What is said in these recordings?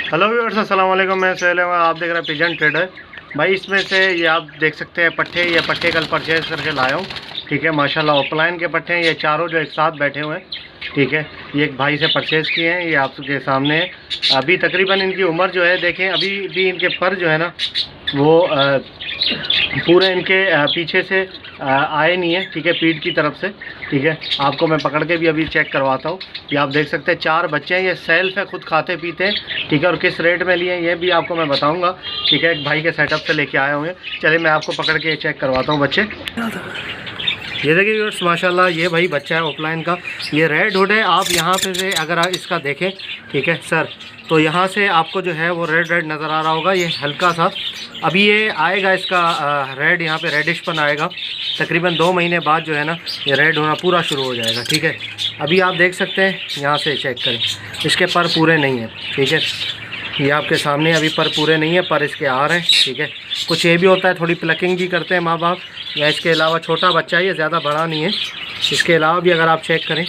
Hello viewers, अस्सलाम वालेकुम। मैं सोहेल हूं, आप देख रहे हैं पिजन ट्रेडर। भाई इसमें से ये आप देख सकते हैं पट्ठे, ये पट्ठे कल परचेज करके लाया हूँ। ठीक है, माशाल्लाह ऑफलाइन के पट्ठे हैं ये चारों जो एक साथ बैठे हुए हैं। ठीक है, ये एक भाई से परचेज़ किए हैं, ये आपके सामने है। अभी तकरीबन इनकी उम्र जो है देखें, अभी भी इनके पर जो है ना वो पूरे इनके पीछे से आए नहीं है। ठीक है, पीठ की तरफ से। ठीक है, आपको मैं पकड़ के भी अभी चेक करवाता हूँ। ये आप देख सकते हैं 4 बच्चे हैं, ये सेल्फ है, खुद खाते पीते हैं। ठीक है, और किस रेट में लिए हैं ये भी आपको मैं बताऊँगा। ठीक है, एक भाई के सेटअप से लेके आए हुए हैं। चलिए मैं आपको पकड़ के चेक करवाता हूँ बच्चे। ये देखिए व्यूअर्स, माशाल्लाह ये भाई बच्चा है ऑफलाइन का। ये रेड हुड है। आप यहाँ पे से अगर आप इसका देखें, ठीक है सर, तो यहाँ से आपको जो है वो रेड नज़र आ रहा होगा। ये हल्का सा अभी ये आएगा, इसका रेड यहाँ पे रेडिशपन आएगा। तकरीबन 2 महीने बाद जो है ना ये रेड होना पूरा शुरू हो जाएगा। ठीक है, अभी आप देख सकते हैं, यहाँ से चेक करें, इसके पर पूरे नहीं है। ठीक है, ये आपके सामने अभी पर पूरे नहीं है, पर इसके आ रहे हैं। ठीक है, कुछ ये भी होता है, थोड़ी प्लकिंग भी करते हैं माँ बाप, या इसके अलावा छोटा बच्चा है ये, ज़्यादा बड़ा नहीं है। इसके अलावा भी अगर आप चेक करें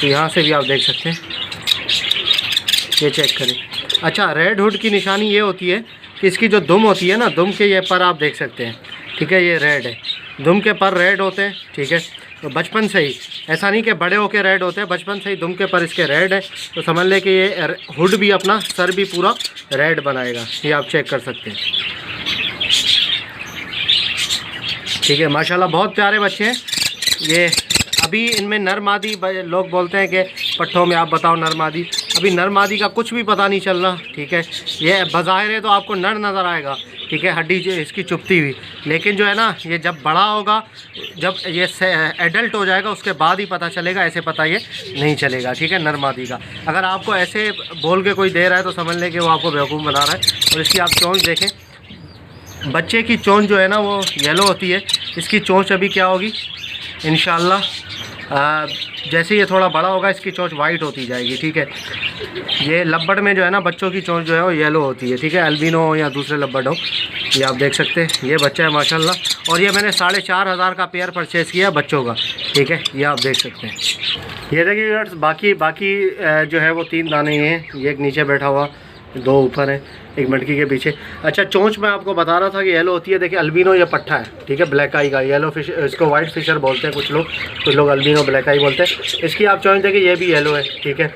तो यहाँ से भी आप देख सकते हैं, ये चेक करें। अच्छा, रेड हुड की निशानी ये होती है कि इसकी जो दुम होती है ना, दुम के ये पर आप देख सकते हैं। ठीक है, ये रेड है, दुम के पर रेड होते हैं। ठीक है, तो बचपन से ही, ऐसा नहीं कि बड़े होके रेड होते हैं, बचपन से ही दुम के पर इसके रेड है। तो समझ लें कि ये हुड भी अपना सर भी पूरा रेड बनाएगा। ये आप चेक कर सकते हैं। ठीक है, माशाल्लाह बहुत प्यारे बच्चे हैं ये। अभी इनमें नर मादी, लोग बोलते हैं कि पट्ठों में आप बताओ नर मादी, अभी नर मादी का कुछ भी पता नहीं चल रहा। ठीक है, ये बज़ाहिर है तो आपको नर नज़र आएगा। ठीक है, हड्डी जो इसकी चुभती हुई, लेकिन जो है ना ये जब बड़ा होगा, जब ये एडल्ट हो जाएगा उसके बाद ही पता चलेगा, ऐसे पता ये नहीं चलेगा। ठीक है, नर मादी का अगर आपको ऐसे बोल के कोई दे रहा है तो समझ लें कि वो आपको बेवकूफ़ बना रहा है। और इसकी आप चोंच देखें, बच्चे की चोंच जो है ना वो येलो होती है, इसकी चोंच अभी क्या होगी इंशाल्लाह, जैसे ये थोड़ा बड़ा होगा इसकी चोंच वाइट होती जाएगी। ठीक है, ये लब्बड़ में जो है ना बच्चों की चोंच जो है वो येलो होती है। ठीक है, अल्बिनो हो या दूसरे लब्बड़ हो, ये आप देख सकते हैं। ये बच्चा है माशाल्लाह, और ये मैंने 4,500 का पेयर परचेज़ किया बच्चों का। ठीक है, ये आप देख सकते हैं। ये देखिए व्यूअर्स, बाकी जो है वो 3 दाने ये हैं, ये एक नीचे बैठा हुआ, 2 ऊपर हैं, एक मटकी के पीछे। अच्छा, चोंच मैं आपको बता रहा था कि येलो होती है। देखिए अल्बिनो ये पट्ठा है। ठीक है, ब्लैक आई का, येलो फिश, इसको वाइट फिशर बोलते हैं कुछ लोग अल्बिनो ब्लैक आई बोलते हैं। इसकी आप चोंच देखिए, ये भी येलो है। ठीक है,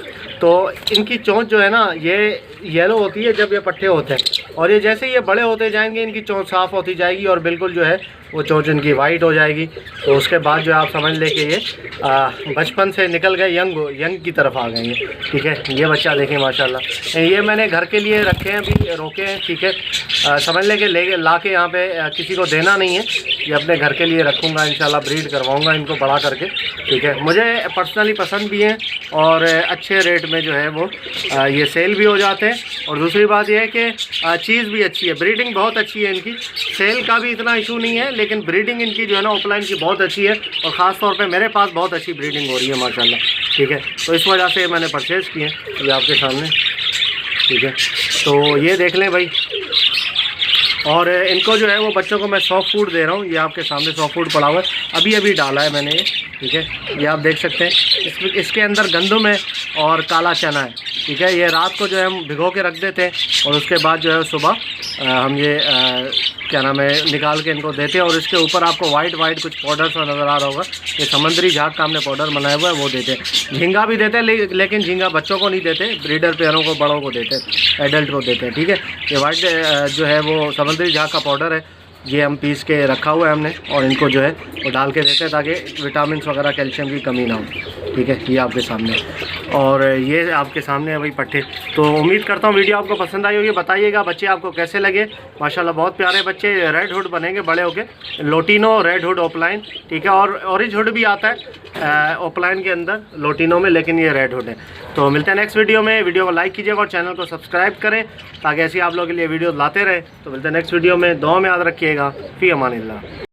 तो इनकी चोंच जो है ना ये येलो होती है जब ये पट्ठे होते हैं, और ये जैसे ये बड़े होते जाएंगे इनकी चोंच साफ़ होती जाएगी और बिल्कुल जो है वो चोंच इनकी वाइट हो जाएगी। तो उसके बाद जो आप समझ लें कि ये बचपन से निकल गए, यंग की तरफ आ गए हैं। ठीक है, ये बच्चा देखें माशाल्लाह, ये मैंने घर के लिए रखे हैं, अभी रोके हैं। ठीक है, समझ लें कि ला के यहाँ पे किसी को देना नहीं है, ये अपने घर के लिए रखूँगा, इंशाल्लाह ब्रीड करवाऊँगा इनको बड़ा करके। ठीक है, मुझे पर्सनली पसंद भी हैं और अच्छे रेट में जो है वो ये सेल भी हो जाते हैं। और दूसरी बात यह है कि चीज़ भी अच्छी है, ब्रीडिंग बहुत अच्छी है इनकी। सेल का भी इतना इशू नहीं है, लेकिन ब्रीडिंग इनकी जो है ना ऑफलाइन की बहुत अच्छी है, और ख़ास तौर पे मेरे पास बहुत अच्छी ब्रीडिंग हो रही है माशाल्लाह। ठीक है, तो इस वजह से मैंने परचेज़ किए हैं, ये आपके सामने। ठीक है, तो ये देख लें भाई। और इनको जो है वो बच्चों को मैं सॉफ्ट फूड दे रहा हूँ, ये आपके सामने सॉफ्ट फूड पड़ा हुआ है, अभी डाला है मैंने ये। ठीक है, ये आप देख सकते हैं, इसके अंदर गंदम है और काला चना है। ठीक है, ये रात को जो है हम भिगो के रख देते हैं, और उसके बाद जो है सुबह हम ये क्या नाम है निकाल के इनको देते हैं। और इसके ऊपर आपको वाइट कुछ पाउडर सा नज़र आ रहा होगा, ये समुद्री झाग का हमने पाउडर बनाया हुआ है, वो देते हैं। झींगा भी देते हैं, लेकिन झींगा बच्चों को नहीं देते, ब्रीडर पेयरों को, बड़ों को देते हैं, एडल्ट को देते हैं। ठीक है, ये वाइट जो है वो समुद्री झाग का पाउडर है, ये हम पीस के रखा हुआ है हमने, और इनको जो है वो डाल के देते हैं ताकि विटामिन वगैरह कैल्शियम की कमी ना हो। ठीक है, ये आपके सामने, और ये आपके सामने है भाई पट्ठे। तो उम्मीद करता हूँ वीडियो आपको पसंद आई होगी। बताइएगा बच्चे आपको कैसे लगे। माशाल्लाह बहुत प्यारे बच्चे, रेड हुड बनेंगे बड़े होके, लोटिनो रेड हुड ऑफलाइन। ठीक है, और ऑरेंज हुड भी आता है ऑफलाइन के अंदर लोटिनो में, लेकिन ये रेड हुड है। तो मिलते हैं नेक्स्ट वीडियो में। वीडियो को लाइक कीजिएगा और चैनल को सब्सक्राइब करें ताकि ऐसी आप लोगों के लिए वीडियो लाते रहे। तो मिलते हैं नेक्स्ट वीडियो में, दुआ में याद रखिएगा। फ़ी अमानिल्लाह।